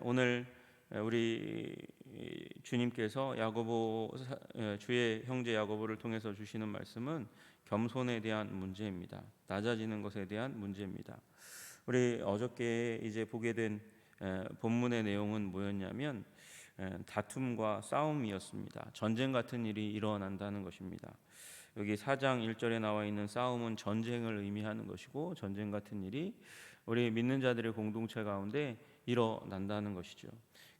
오늘 우리 주님께서 주의 형제 야고보를 통해서 주시는 말씀은 겸손에 대한 문제입니다. 낮아지는 것에 대한 문제입니다. 우리 어저께 이제 보게 된 본문의 내용은 뭐였냐면 다툼과 싸움이었습니다. 전쟁 같은 일이 일어난다는 것입니다. 여기 4장 1절에 나와 있는 싸움은 전쟁을 의미하는 것이고, 전쟁 같은 일이 우리 믿는 자들의 공동체 가운데 일어난다는 것이죠.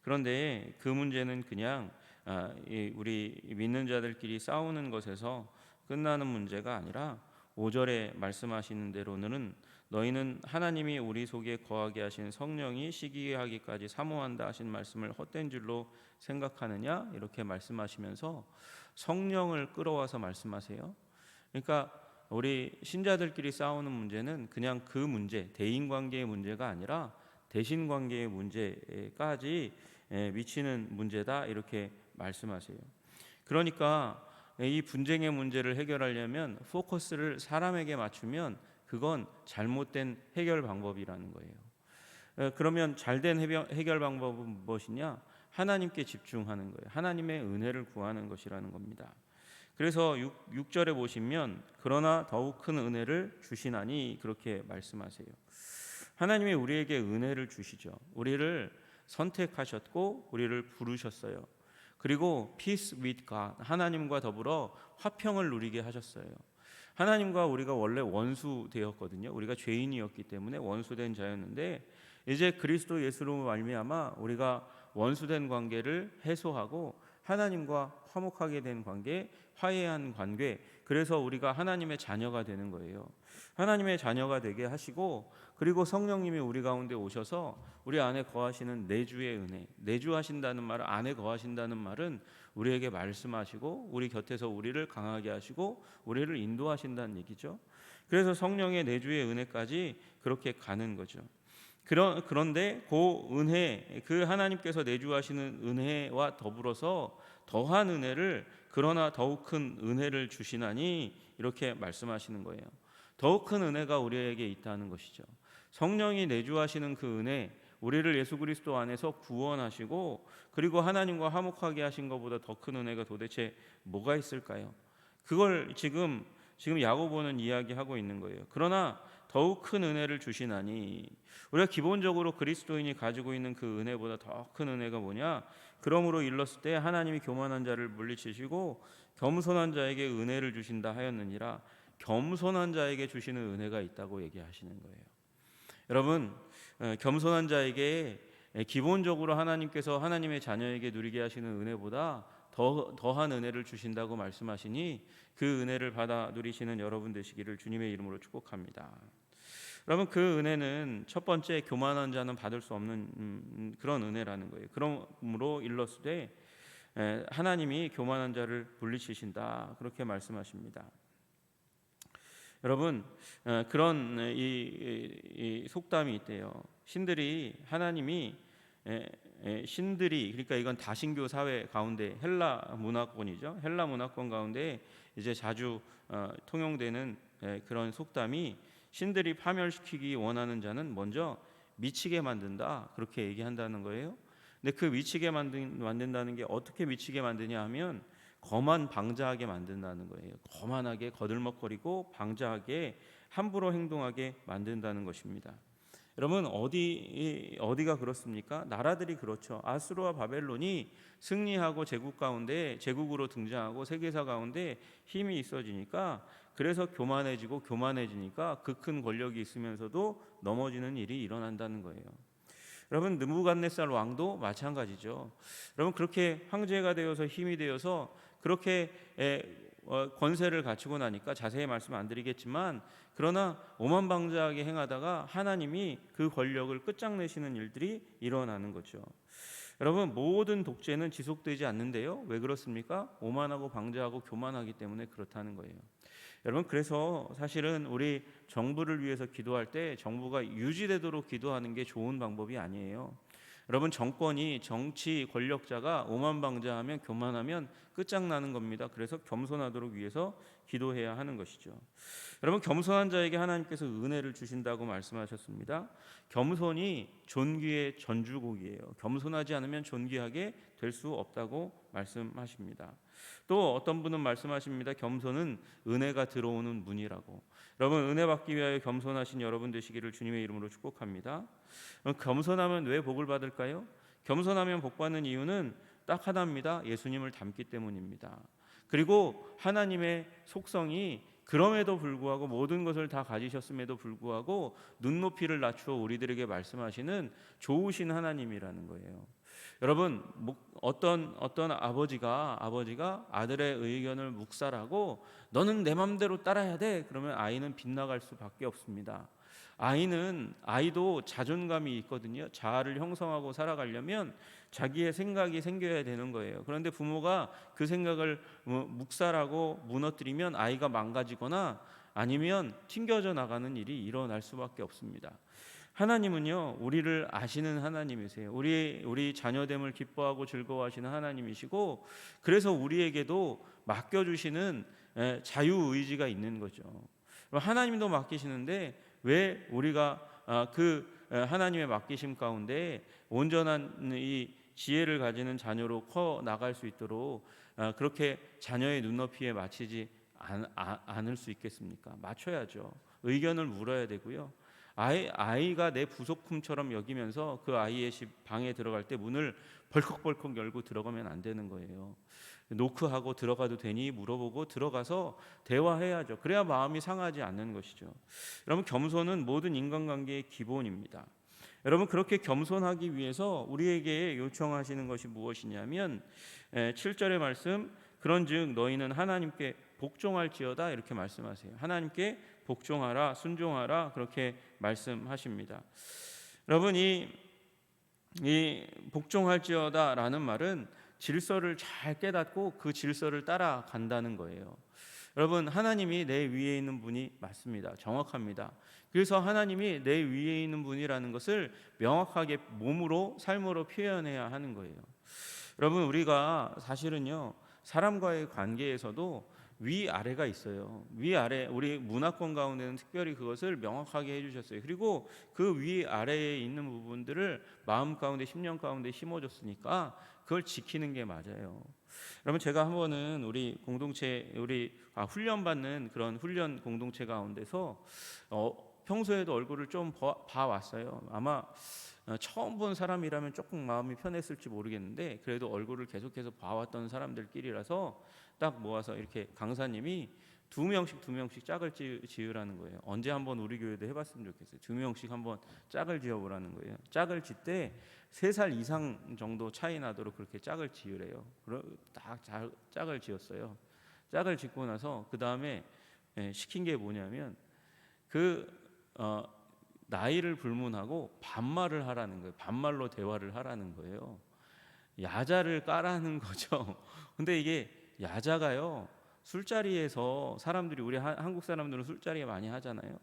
그런데 그 문제는 그냥 우리 믿는 자들끼리 싸우는 것에서 끝나는 문제가 아니라 5절에 말씀하시는 대로는 너희는 하나님이 우리 속에 거하게 하신 성령이 시기하기까지 사모한다 하신 말씀을 헛된 줄로 생각하느냐, 이렇게 말씀하시면서 성령을 끌어와서 말씀하세요. 그러니까 우리 신자들끼리 싸우는 문제는 그냥 그 문제, 대인관계의 문제가 아니라 대신관계의 문제까지 미치는 문제다, 이렇게 말씀하세요. 그러니까 이 분쟁의 문제를 해결하려면 포커스를 사람에게 맞추면 그건 잘못된 해결 방법이라는 거예요. 그러면 잘된 해결 방법은 무엇이냐? 하나님께 집중하는 거예요. 하나님의 은혜를 구하는 것이라는 겁니다. 그래서 6절에 보시면 그러나 더욱 큰 은혜를 주시나니, 그렇게 말씀하세요. 하나님이 우리에게 은혜를 주시죠. 우리를 선택하셨고 우리를 부르셨어요. 그리고 peace with God, 하나님과 더불어 화평을 누리게 하셨어요. 하나님과 우리가 원래 원수 되었거든요. 우리가 죄인이었기 때문에 원수된 자였는데, 이제 그리스도 예수로 말미암아 우리가 원수된 관계를 해소하고 하나님과 화목하게 된 관계, 화해한 관계, 그래서 우리가 하나님의 자녀가 되는 거예요. 하나님의 자녀가 되게 하시고, 그리고 성령님이 우리 가운데 오셔서 우리 안에 거하시는 내주의 은혜, 내주하신다는 말은, 안에 거하신다는 말은 우리에게 말씀하시고 우리 곁에서 우리를 강하게 하시고 우리를 인도하신다는 얘기죠. 그래서 성령의 내주의 은혜까지 그렇게 가는 거죠. 그런데 그 은혜, 그 하나님께서 내주하시는 은혜와 더불어서 더한 은혜를, 그러나 더욱 큰 은혜를 주시나니, 이렇게 말씀하시는 거예요. 더욱 큰 은혜가 우리에게 있다는 것이죠. 성령이 내주하시는 그 은혜, 우리를 예수 그리스도 안에서 구원하시고 그리고 하나님과 화목하게 하신 것보다 더 큰 은혜가 도대체 뭐가 있을까요? 그걸 지금 야고보는 이야기하고 있는 거예요. 그러나 더욱 큰 은혜를 주시나니, 우리가 기본적으로 그리스도인이 가지고 있는 그 은혜보다 더 큰 은혜가 뭐냐? 그러므로 일렀을 때 하나님이 교만한 자를 물리치시고 겸손한 자에게 은혜를 주신다 하였느니라. 겸손한 자에게 주시는 은혜가 있다고 얘기하시는 거예요. 여러분, 겸손한 자에게 기본적으로 하나님께서 하나님의 자녀에게 누리게 하시는 은혜보다 더한 은혜를 주신다고 말씀하시니, 그 은혜를 받아 누리시는 여러분 되시기를 주님의 이름으로 축복합니다. 여러분, 그 은혜는 첫 번째, 교만한 자는 받을 수 없는 그런 은혜라는 거예요. 그러므로 일렀으되 하나님이 교만한 자를 물리치신다, 그렇게 말씀하십니다. 여러분, 그런 이 속담이 있대요. 신들이, 그러니까 이건 다신교 사회 가운데 헬라 문화권이죠. 헬라 문화권 가운데 이제 자주 통용되는 그런 속담이, 신들이 파멸시키기 원하는 자는 먼저 미치게 만든다, 그렇게 얘기한다는 거예요. 근데 그 미치게 만든다는 게 어떻게 미치게 만드냐 하면 거만 방자하게 만든다는 거예요. 거만하게 거들먹거리고 방자하게 함부로 행동하게 만든다는 것입니다. 여러분, 어디가 그렇습니까? 나라들이 그렇죠. 아수르와 바벨론이 승리하고 제국으로 등장하고 세계사 가운데 힘이 있어지니까, 그래서 교만해지니까 그 큰 권력이 있으면서도 넘어지는 일이 일어난다는 거예요. 여러분, 느부갓네살 왕도 마찬가지죠. 여러분, 그렇게 황제가 되어서 힘이 되어서 그렇게 권세를 갖추고 나니까 자세히 말씀 안 드리겠지만, 그러나 오만방자하게 행하다가 하나님이 그 권력을 끝장내시는 일들이 일어나는 거죠. 여러분, 모든 독재는 지속되지 않는데요. 왜 그렇습니까? 오만하고 방자하고 교만하기 때문에 그렇다는 거예요. 여러분, 그래서 사실은 우리 정부를 위해서 기도할 때 정부가 유지되도록 기도하는 게 좋은 방법이 아니에요. 여러분, 정권이 정치 권력자가 오만방자하면 교만하면 끝장나는 겁니다. 그래서 겸손하도록 위해서 기도해야 하는 것이죠. 여러분, 겸손한 자에게 하나님께서 은혜를 주신다고 말씀하셨습니다. 겸손이 존귀의 전주곡이에요. 겸손하지 않으면 존귀하게 될 수 없다고 말씀하십니다. 또 어떤 분은 말씀하십니다. 겸손은 은혜가 들어오는 문이라고. 여러분, 은혜 받기 위하여 겸손하신 여러분 되시기를 주님의 이름으로 축복합니다. 겸손하면 왜 복을 받을까요? 겸손하면 복 받는 이유는 딱 하나입니다. 예수님을 닮기 때문입니다. 그리고 하나님의 속성이 그럼에도 불구하고 모든 것을 다 가지셨음에도 불구하고 눈높이를 낮추어 우리들에게 말씀하시는 좋으신 하나님이라는 거예요. 여러분, 어떤 아버지가 아들의 의견을 묵살하고 너는 내 맘대로 따라야 돼, 그러면 아이는 빗나갈 수밖에 없습니다. 아이도 자존감이 있거든요. 자아를 형성하고 살아가려면 자기의 생각이 생겨야 되는 거예요. 그런데 부모가 그 생각을 묵살하고 무너뜨리면 아이가 망가지거나 아니면 튕겨져 나가는 일이 일어날 수밖에 없습니다. 하나님은요, 우리를 아시는 하나님이세요. 우리 자녀됨을 기뻐하고 즐거워하시는 하나님이시고, 그래서 우리에게도 맡겨주시는 자유의지가 있는 거죠. 하나님도 맡기시는데 왜 우리가 그 하나님의 맡기심 가운데 온전한 이 지혜를 가지는 자녀로 커 나갈 수 있도록 그렇게 자녀의 눈높이에 맞추지 않을 수 있겠습니까? 맞춰야죠. 의견을 물어야 되고요. 아이가 내 부속품처럼 여기면서 그 아이의 방에 들어갈 때 문을 벌컥벌컥 열고 들어가면 안 되는 거예요. 노크하고 들어가도 되니 물어보고 들어가서 대화해야죠. 그래야 마음이 상하지 않는 것이죠. 여러분, 겸손은 모든 인간관계의 기본입니다. 여러분, 그렇게 겸손하기 위해서 우리에게 요청하시는 것이 무엇이냐면 7절의 말씀, 그런즉 너희는 하나님께 복종할지어다, 이렇게 말씀하세요. 하나님께 복종하라, 순종하라, 그렇게 말씀하십니다. 여러분, 이 복종할지어다라는 말은 질서를 잘 깨닫고 그 질서를 따라간다는 거예요. 여러분, 하나님이 내 위에 있는 분이 맞습니다. 정확합니다. 그래서 하나님이 내 위에 있는 분이라는 것을 명확하게 몸으로, 삶으로 표현해야 하는 거예요. 여러분, 우리가 사실은요, 사람과의 관계에서도 위아래가 있어요. 위아래, 우리 문화권 가운데는 특별히 그것을 명확하게 해주셨어요. 그리고 그 위아래에 있는 부분들을 마음 가운데, 심령 가운데 심어줬으니까 그걸 지키는 게 맞아요. 여러분, 제가 한 번은 우리 공동체, 훈련받는 그런 훈련 공동체 가운데서 평소에도 얼굴을 좀 봐왔어요. 아마 처음 본 사람이라면 조금 마음이 편했을지 모르겠는데, 그래도 얼굴을 계속해서 봐왔던 사람들끼리라서 딱 모아서 이렇게 강사님이 두 명씩 짝을 지으라는 거예요. 언제 한번 우리 교회도 해봤으면 좋겠어요. 2명씩 한번 짝을 지어보라는 거예요. 짝을 짓 때 3살 이상 정도 차이 나도록 그렇게 짝을 지으래요. 딱 짝을 지었어요. 짝을 짓고 나서 그 다음에 시킨 게 뭐냐면 나이를 불문하고 반말을 하라는 거예요. 반말로 대화를 하라는 거예요. 야자를 까라는 거죠. 근데 이게 야자가요, 술자리에서 사람들이, 우리 한국 사람들은 술자리에 많이 하잖아요.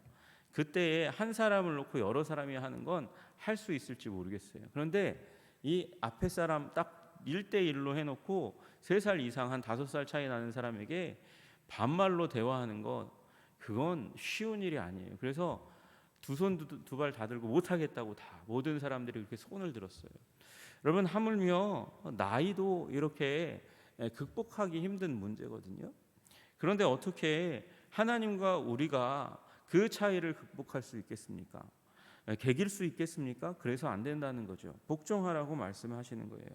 그때에 한 사람을 놓고 여러 사람이 하는 건 할 수 있을지 모르겠어요. 그런데 이 앞에 사람 딱 1대1로 해놓고 3살 이상, 한 5살 차이 나는 사람에게 반말로 대화하는 것, 그건 쉬운 일이 아니에요. 그래서 두 손 두 발 다 들고 못하겠다고 다 모든 사람들이 그렇게 손을 들었어요. 여러분, 하물며 나이도 이렇게 극복하기 힘든 문제거든요. 그런데 어떻게 하나님과 우리가 그 차이를 극복할 수 있겠습니까? 개길 수 있겠습니까? 그래서 안 된다는 거죠. 복종하라고 말씀하시는 거예요.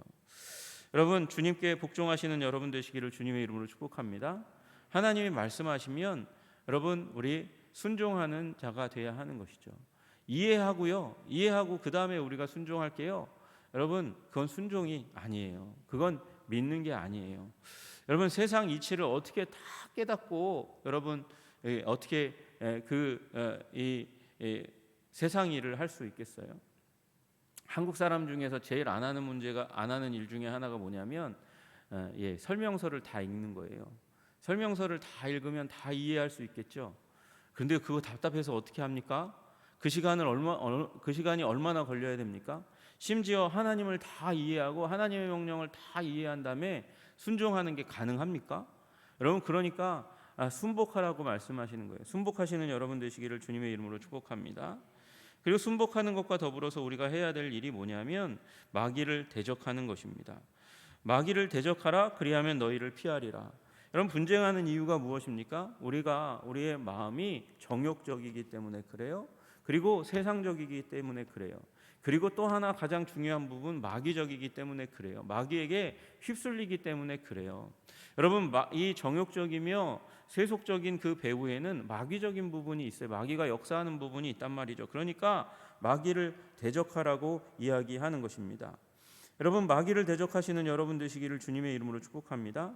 여러분, 주님께 복종하시는 여러분 되시기를 주님의 이름으로 축복합니다. 하나님이 말씀하시면 여러분, 우리 순종하는 자가 되어야 하는 것이죠. 이해하고 그 다음에 우리가 순종할게요. 여러분, 그건 순종이 아니에요. 그건 믿는 게 아니에요. 여러분, 세상 이치를 어떻게 다 깨닫고 여러분 어떻게 세상 일을 할 수 있겠어요? 한국 사람 중에서 제일 안 하는 일 중에 하나가 뭐냐면 설명서를 다 읽는 거예요. 설명서를 다 읽으면 다 이해할 수 있겠죠. 그런데 그거 답답해서 어떻게 합니까? 그 시간이 얼마나 걸려야 됩니까? 심지어 하나님을 다 이해하고 하나님의 명령을 다 이해한 다음에 순종하는 게 가능합니까? 여러분, 그러니까 순복하라고 말씀하시는 거예요. 순복하시는 여러분 되시기를 주님의 이름으로 축복합니다. 그리고 순복하는 것과 더불어서 우리가 해야 될 일이 뭐냐면 마귀를 대적하는 것입니다. 마귀를 대적하라, 그리하면 너희를 피하리라. 여러분, 분쟁하는 이유가 무엇입니까? 우리의 마음이 정욕적이기 때문에 그래요. 그리고 세상적이기 때문에 그래요. 그리고 또 하나 가장 중요한 부분, 마귀적이기 때문에 그래요. 마귀에게 휩쓸리기 때문에 그래요. 여러분, 이 정욕적이며 세속적인 그 배후에는 마귀적인 부분이 있어요. 마귀가 역사하는 부분이 있단 말이죠. 그러니까 마귀를 대적하라고 이야기하는 것입니다. 여러분, 마귀를 대적하시는 여러분 되시기를 주님의 이름으로 축복합니다.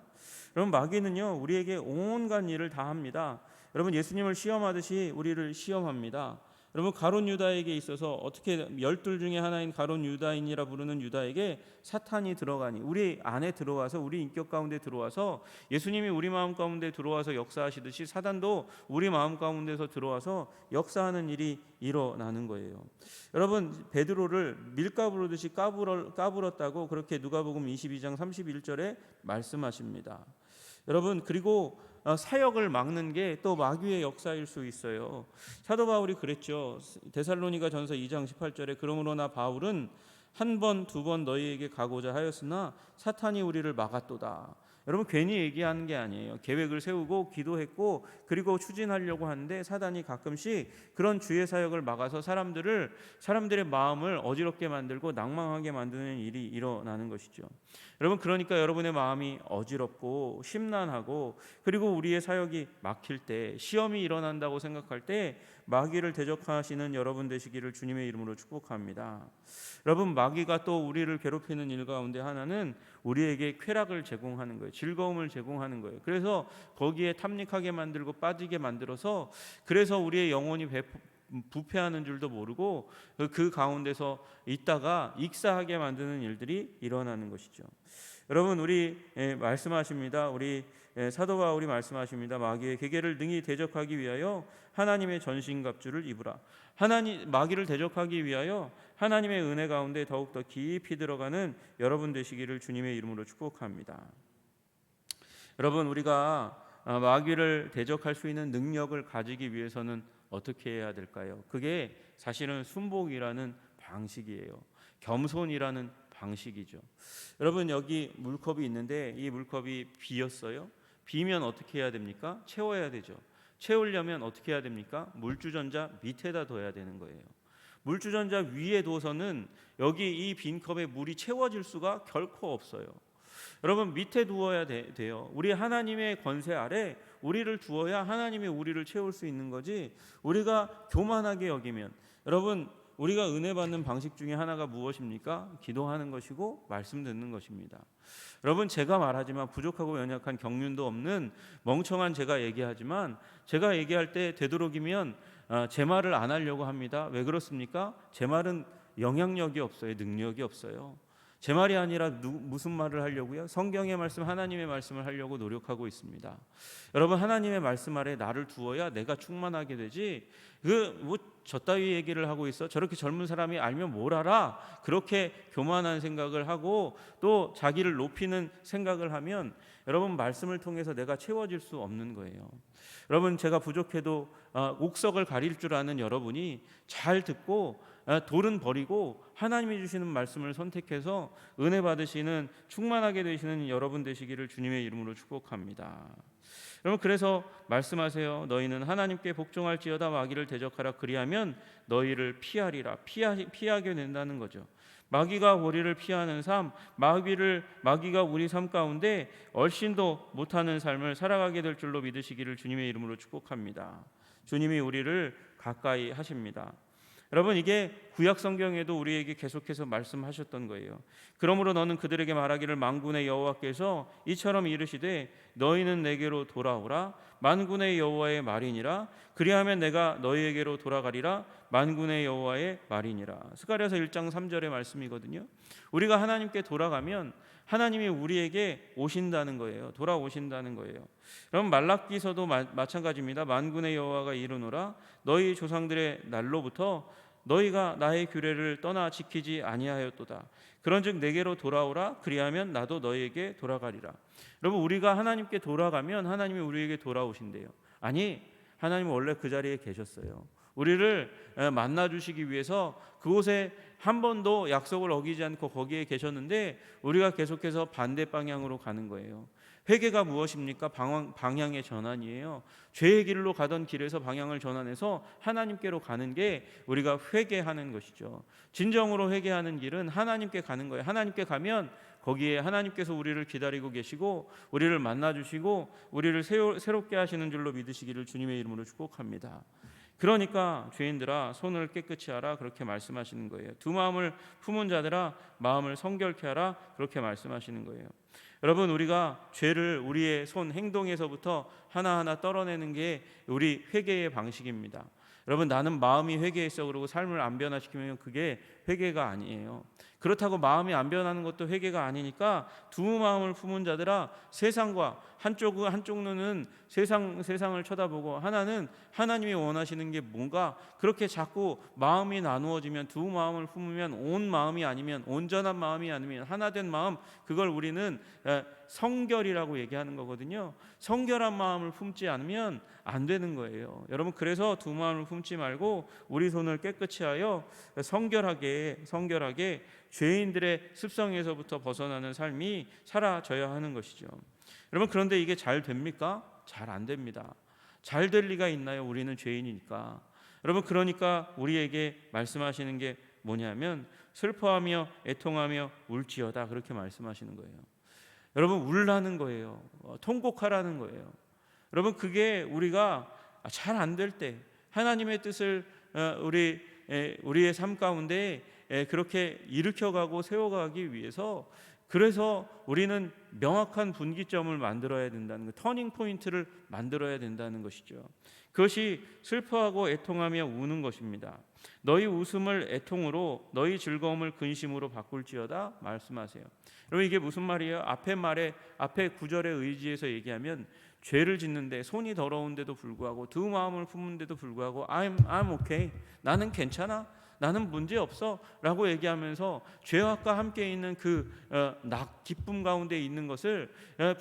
여러분, 마귀는요, 우리에게 온갖 일을 다 합니다. 여러분, 예수님을 시험하듯이 우리를 시험합니다. 여러분, 가룟 유다에게 있어서 어떻게 열둘 중에 하나인 가룟 유다인이라 부르는 유다에게 사탄이 들어가니, 우리 안에 들어와서, 우리 인격 가운데 들어와서, 예수님이 우리 마음 가운데 들어와서 역사하시듯이 사단도 우리 마음 가운데서 들어와서 역사하는 일이 일어나는 거예요. 여러분, 베드로를 밀가부르듯이 까불었다고 그렇게 누가복음 22장 31절에 말씀하십니다. 여러분, 그리고 사역을 막는 게 또 마귀의 역사일 수 있어요. 사도 바울이 그랬죠. 데살로니가 전서 2장 18절에 그러므로 나 바울은 한 번, 두 번 너희에게 가고자 하였으나 사탄이 우리를 막았도다. 여러분, 괜히 얘기하는 게 아니에요. 계획을 세우고 기도했고 그리고 추진하려고 하는데 사단이 가끔씩 그런 주의 사역을 막아서 사람들의 마음을 어지럽게 만들고 낭망하게 만드는 일이 일어나는 것이죠. 여러분, 그러니까 여러분의 마음이 어지럽고 심란하고 그리고 우리의 사역이 막힐 때, 시험이 일어난다고 생각할 때 마귀를 대적하시는 여러분 되시기를 주님의 이름으로 축복합니다. 여러분, 마귀가 또 우리를 괴롭히는 일 가운데 하나는 우리에게 쾌락을 제공하는 거예요. 즐거움을 제공하는 거예요. 그래서 거기에 탐닉하게 만들고 빠지게 만들어서, 그래서 우리의 영혼이 부패하는 줄도 모르고 그 가운데서 있다가 익사하게 만드는 일들이 일어나는 것이죠. 여러분, 우리 말씀하십니다. 우리 사도 바울이 말씀하십니다. 마귀의 계계를 능히 대적하기 위하여 하나님의 전신갑주를 입으라. 마귀를 대적하기 위하여 하나님의 은혜 가운데 더욱더 깊이 들어가는 여러분 되시기를 주님의 이름으로 축복합니다. 여러분, 우리가 마귀를 대적할 수 있는 능력을 가지기 위해서는 어떻게 해야 될까요? 그게 사실은 순복이라는 방식이에요. 겸손이라는 방식이죠. 여러분, 여기 물컵이 있는데 이 물컵이 비었어요. 비면 어떻게 해야 됩니까? 채워야 되죠. 채우려면 어떻게 해야 됩니까? 물주전자 밑에다 둬야 되는 거예요. 물주전자 위에 둬서는 여기 이 빈 컵에 물이 채워질 수가 결코 없어요. 여러분, 밑에 두어야 돼요. 우리 하나님의 권세 아래 우리를 두어야 하나님이 우리를 채울 수 있는 거지, 우리가 교만하게 여기면, 여러분, 우리가 은혜 받는 방식 중에 하나가 무엇입니까? 기도하는 것이고 말씀 듣는 것입니다. 여러분, 제가 말하지만 부족하고 연약한 경륜도 없는 멍청한 제가 얘기하지만, 제가 얘기할 때 되도록이면 제 말을 안 하려고 합니다. 왜 그렇습니까? 제 말은 영향력이 없어요. 능력이 없어요. 제 말이 아니라 무슨 말을 하려고요? 성경의 말씀, 하나님의 말씀을 하려고 노력하고 있습니다. 여러분, 하나님의 말씀 아래 나를 두어야 내가 충만하게 되지, 저 따위 얘기를 하고 있어? 저렇게 젊은 사람이 알면 뭘 알아? 그렇게 교만한 생각을 하고 또 자기를 높이는 생각을 하면 여러분, 말씀을 통해서 내가 채워질 수 없는 거예요. 여러분, 제가 부족해도 옥석을 가릴 줄 아는 여러분이 잘 듣고 돌은 버리고 하나님이 주시는 말씀을 선택해서 은혜 받으시는, 충만하게 되시는 여러분 되시기를 주님의 이름으로 축복합니다. 여러분, 그래서 말씀하세요. 너희는 하나님께 복종할지어다 마귀를 대적하라. 그리하면 너희를 피하리라. 피하게 된다는 거죠. 마귀가 우리를 피하는 삶, 마귀가 우리 삶 가운데 얼씬도 못하는 삶을 살아가게 될 줄로 믿으시기를 주님의 이름으로 축복합니다. 주님이 우리를 가까이 하십니다. 여러분, 이게 구약 성경에도 우리에게 계속해서 말씀하셨던 거예요. 그러므로 너는 그들에게 말하기를 만군의 여호와께서 이처럼 이르시되 너희는 내게로 돌아오라. 만군의 여호와의 말이니라. 그리하면 내가 너희에게로 돌아가리라. 만군의 여호와의 말이니라. 스가랴서 1장 3절의 말씀이거든요. 우리가 하나님께 돌아가면 하나님이 우리에게 오신다는 거예요. 돌아오신다는 거예요. 그럼 말라기서도 마찬가지입니다. 만군의 여호와가 이르노라. 너희 조상들의 날로부터 너희가 나의 규례를 떠나 지키지 아니하였도다. 그런즉 내게로 돌아오라. 그리하면 나도 너희에게 돌아가리라. 여러분, 우리가 하나님께 돌아가면 하나님이 우리에게 돌아오신대요. 아니, 하나님은 원래 그 자리에 계셨어요. 우리를 만나 주시기 위해서 그곳에 한 번도 약속을 어기지 않고 거기에 계셨는데 우리가 계속해서 반대 방향으로 가는 거예요. 회개가 무엇입니까? 방향의 전환이에요. 죄의 길로 가던 길에서 방향을 전환해서 하나님께로 가는 게 우리가 회개하는 것이죠. 진정으로 회개하는 길은 하나님께 가는 거예요. 하나님께 가면 거기에 하나님께서 우리를 기다리고 계시고 우리를 만나 주시고 우리를 새롭게 하시는 줄로 믿으시기를 주님의 이름으로 축복합니다. 그러니까 죄인들아 손을 깨끗이 하라 그렇게 말씀하시는 거예요. 두 마음을 품은 자들아 마음을 성결케 하라 그렇게 말씀하시는 거예요. 여러분, 우리가 죄를 우리의 손 행동에서부터 하나하나 떨어내는 게 우리 회개의 방식입니다. 여러분, 나는 마음이 회개했어 그러고 삶을 안 변화시키면 그게 회개가 아니에요. 그렇다고 마음이 안 변하는 것도 회개가 아니니까 두 마음을 품은 자들아 세상과 한쪽 눈은 세상을 쳐다보고 하나는 하나님이 원하시는 게 뭔가 그렇게 자꾸 마음이 나누어지면 두 마음을 품으면 온 마음이 아니면 온전한 마음이 아니면 하나된 마음, 그걸 우리는 성결이라고 얘기하는 거거든요. 성결한 마음을 품지 않으면 안 되는 거예요. 여러분, 그래서 두 마음을 품지 말고 우리 손을 깨끗이 하여 성결하게 죄인들의 습성에서부터 벗어나는 삶이 사라져야 하는 것이죠. 여러분, 그런데 이게 잘 됩니까? 잘 안 됩니다. 잘 될 리가 있나요? 우리는 죄인이니까. 여러분, 그러니까 우리에게 말씀하시는 게 뭐냐면 슬퍼하며 애통하며 울지어다 그렇게 말씀하시는 거예요. 여러분, 울라는 거예요. 통곡하라는 거예요. 여러분, 그게 우리가 잘 안 될 때 하나님의 뜻을 우리의 삶 가운데 그렇게 일으켜가고 세워가기 위해서, 그래서 우리는 명확한 분기점을 만들어야 된다는 것, 터닝 포인트를 만들어야 된다는 것이죠. 그것이 슬퍼하고 애통하며 우는 것입니다. 너희 웃음을 애통으로 너희 즐거움을 근심으로 바꿀지어다 말씀하세요. 여러분, 이게 무슨 말이에요? 앞에 구절의 의지에서 얘기하면 죄를 짓는데 손이 더러운데도 불구하고 두 마음을 품는데도 불구하고 I'm okay, 나는 괜찮아, 나는 문제 없어 라고 얘기하면서 죄악과 함께 있는 기쁨 가운데 있는 것을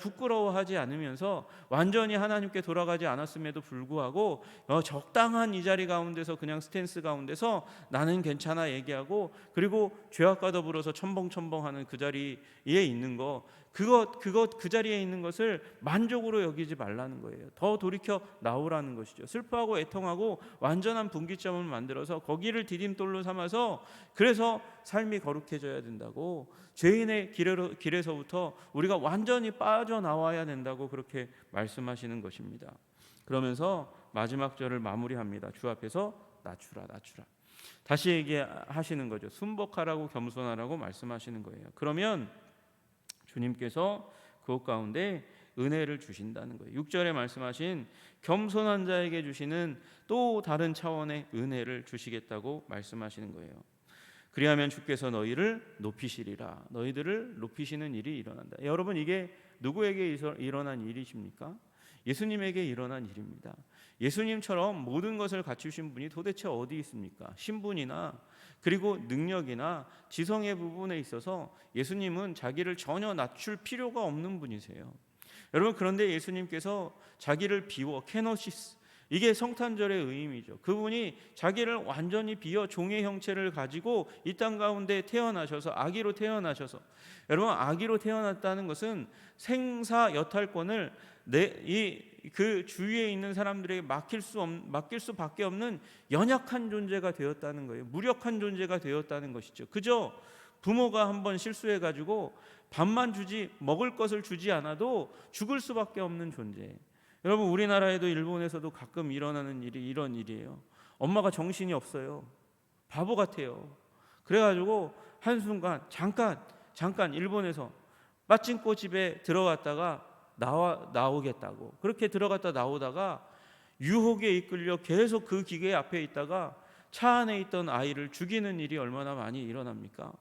부끄러워하지 않으면서 완전히 하나님께 돌아가지 않았음에도 불구하고 적당한 이 자리 가운데서 그냥 스탠스 가운데서 나는 괜찮아 얘기하고, 그리고 죄악과 더불어서 첨벙첨벙하는 그 자리에 있는 그 자리에 있는 것을 만족으로 여기지 말라는 거예요. 더 돌이켜 나오라는 것이죠. 슬퍼하고 애통하고 완전한 분기점을 만들어서 거기를 디딤돌로 삼아서, 그래서 삶이 거룩해져야 된다고, 죄인의 길에서부터 우리가 완전히 빠져나와야 된다고 그렇게 말씀하시는 것입니다. 그러면서 마지막 절을 마무리합니다. 주 앞에서 낮추라. 다시 얘기하시는 거죠. 순복하라고 겸손하라고 말씀하시는 거예요. 그러면 주님께서 그것 가운데 은혜를 주신다는 거예요. 6절에 말씀하신 겸손한 자에게 주시는 또 다른 차원의 은혜를 주시겠다고 말씀하시는 거예요. 그리하면 주께서 너희를 높이시리라. 너희들을 높이시는 일이 일어난다. 여러분, 이게 누구에게 일어난 일이십니까? 예수님에게 일어난 일입니다. 예수님처럼 모든 것을 갖추신 분이 도대체 어디 있습니까? 신분이나 그리고 능력이나 지성의 부분에 있어서 예수님은 자기를 전혀 낮출 필요가 없는 분이세요. 여러분, 그런데 예수님께서 자기를 비워, 케노시스, 이게 성탄절의 의미죠. 그분이 자기를 완전히 비워 종의 형체를 가지고 이 땅 가운데 태어나셔서 아기로 태어나셔서, 여러분, 아기로 태어났다는 것은 생사 여탈권을 그 주위에 있는 사람들에게 맡길 수밖에 없는 연약한 존재가 되었다는 거예요. 무력한 존재가 되었다는 것이죠. 그저 부모가 한번 실수해가지고 밥만 주지 먹을 것을 주지 않아도 죽을 수밖에 없는 존재. 여러분, 우리나라에도 일본에서도 가끔 일어나는 일이 이런 일이에요. 엄마가 정신이 없어요. 바보 같아요. 그래가지고 한순간 잠깐 일본에서 빠찡코 집에 들어갔다가 나오겠다고 그렇게 들어갔다 나오다가 유혹에 이끌려 계속 그 기계 앞에 있다가 차 안에 있던 아이를 죽이는 일이 얼마나 많이 일어납니까?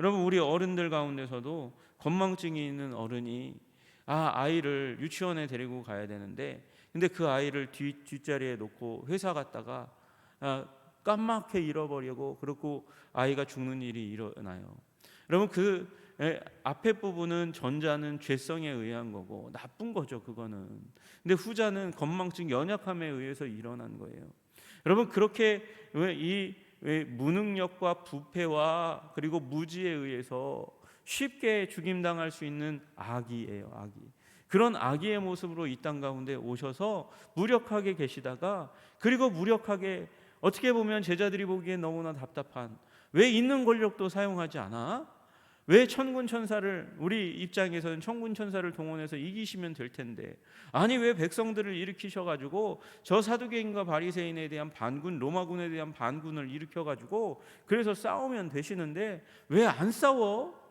여러분, 우리 어른들 가운데서도 건망증이 있는 어른이 아이를 유치원에 데리고 가야 되는데, 근데 그 아이를 뒷자리에 놓고 회사 갔다가 까맣게 잃어버리고 그렇고 아이가 죽는 일이 일어나요. 여러분 그 앞에 부분은 전자는 죄성에 의한 거고 나쁜 거죠 그거는. 근데 후자는 건망증 연약함에 의해서 일어난 거예요. 여러분 그렇게 이 무능력과 부패와 그리고 무지에 의해서 쉽게 죽임당할 수 있는 악이에요. 악이. 그런 악의의 모습으로 이 땅 가운데 오셔서 무력하게 계시다가 그리고 무력하게 어떻게 보면 제자들이 보기엔 너무나 답답한 왜 있는 권력도 사용하지 않아? 왜 천군 천사를 우리 입장에서는 천군 천사를 동원해서 이기시면 될 텐데 아니 왜 백성들을 일으키셔 가지고 저 사두개인과 바리새인에 대한 반군 로마군에 대한 반군을 일으켜 가지고 그래서 싸우면 되시는데 왜 안 싸워?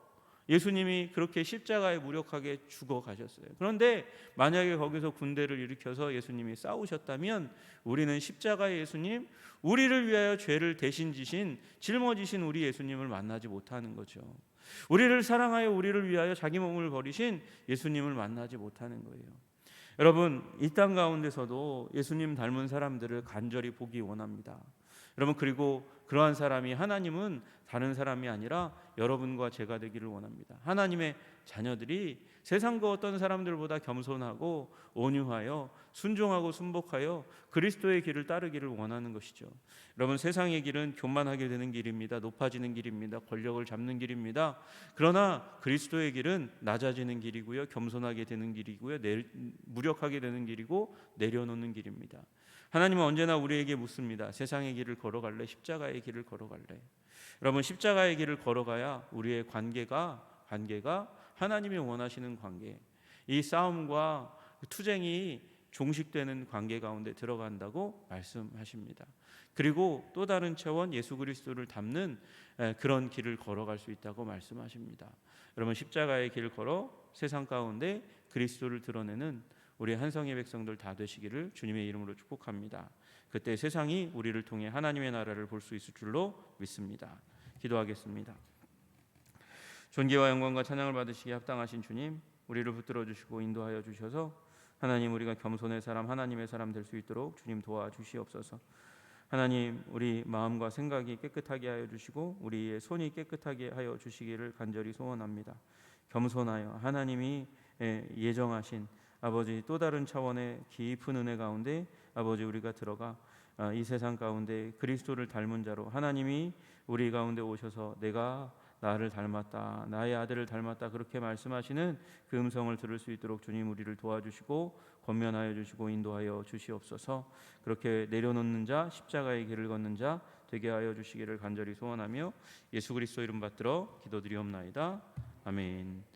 예수님이 그렇게 십자가에 무력하게 죽어 가셨어요. 그런데 만약에 거기서 군대를 일으켜서 예수님이 싸우셨다면 우리는 십자가의 예수님, 우리를 위하여 죄를 대신 지신 짊어지신 우리 예수님을 만나지 못하는 거죠. 우리를 사랑하여 우리를 위하여 자기 몸을 버리신 예수님을 만나지 못하는 거예요. 여러분 이 땅 가운데서도 예수님 닮은 사람들을 간절히 보기 원합니다. 여러분 그리고 그러한 사람이 하나님은 다른 사람이 아니라 여러분과 제가 되기를 원합니다. 하나님의 자녀들이 세상 그 어떤 사람들보다 겸손하고 온유하여 순종하고 순복하여 그리스도의 길을 따르기를 원하는 것이죠. 여러분 세상의 길은 교만하게 되는 길입니다. 높아지는 길입니다. 권력을 잡는 길입니다. 그러나 그리스도의 길은 낮아지는 길이고요. 겸손하게 되는 길이고요. 무력하게 되는 길이고 내려놓는 길입니다. 하나님은 언제나 우리에게 묻습니다. 세상의 길을 걸어갈래? 십자가의 길을 걸어갈래? 여러분 십자가의 길을 걸어가야 우리의 관계가 하나님이 원하시는 관계, 이 싸움과 투쟁이 종식되는 관계 가운데 들어간다고 말씀하십니다. 그리고 또 다른 차원 예수 그리스도를 닮는 그런 길을 걸어갈 수 있다고 말씀하십니다. 여러분 십자가의 길을 걸어 세상 가운데 그리스도를 드러내는 우리 한성의 백성들 다 되시기를 주님의 이름으로 축복합니다. 그때 세상이 우리를 통해 하나님의 나라를 볼 수 있을 줄로 믿습니다. 기도하겠습니다. 존귀와 영광과 찬양을 받으시기에 합당하신 주님, 우리를 붙들어 주시고 인도하여 주셔서 하나님 우리가 겸손의 사람, 하나님의 사람 될 수 있도록 주님 도와주시옵소서. 하나님 우리 마음과 생각이 깨끗하게 하여 주시고 우리의 손이 깨끗하게 하여 주시기를 간절히 소원합니다. 겸손하여 하나님이 예정하신 아버지 또 다른 차원의 깊은 은혜 가운데 아버지 우리가 들어가 이 세상 가운데 그리스도를 닮은 자로 하나님이 우리 가운데 오셔서 내가 나를 닮았다, 나의 아들을 닮았다 그렇게 말씀하시는 그 음성을 들을 수 있도록 주님 우리를 도와주시고 권면하여 주시고 인도하여 주시옵소서. 그렇게 내려놓는 자, 십자가의 길을 걷는 자 되게 하여 주시기를 간절히 소원하며 예수 그리스도 이름 받들어 기도드리옵나이다. 아멘.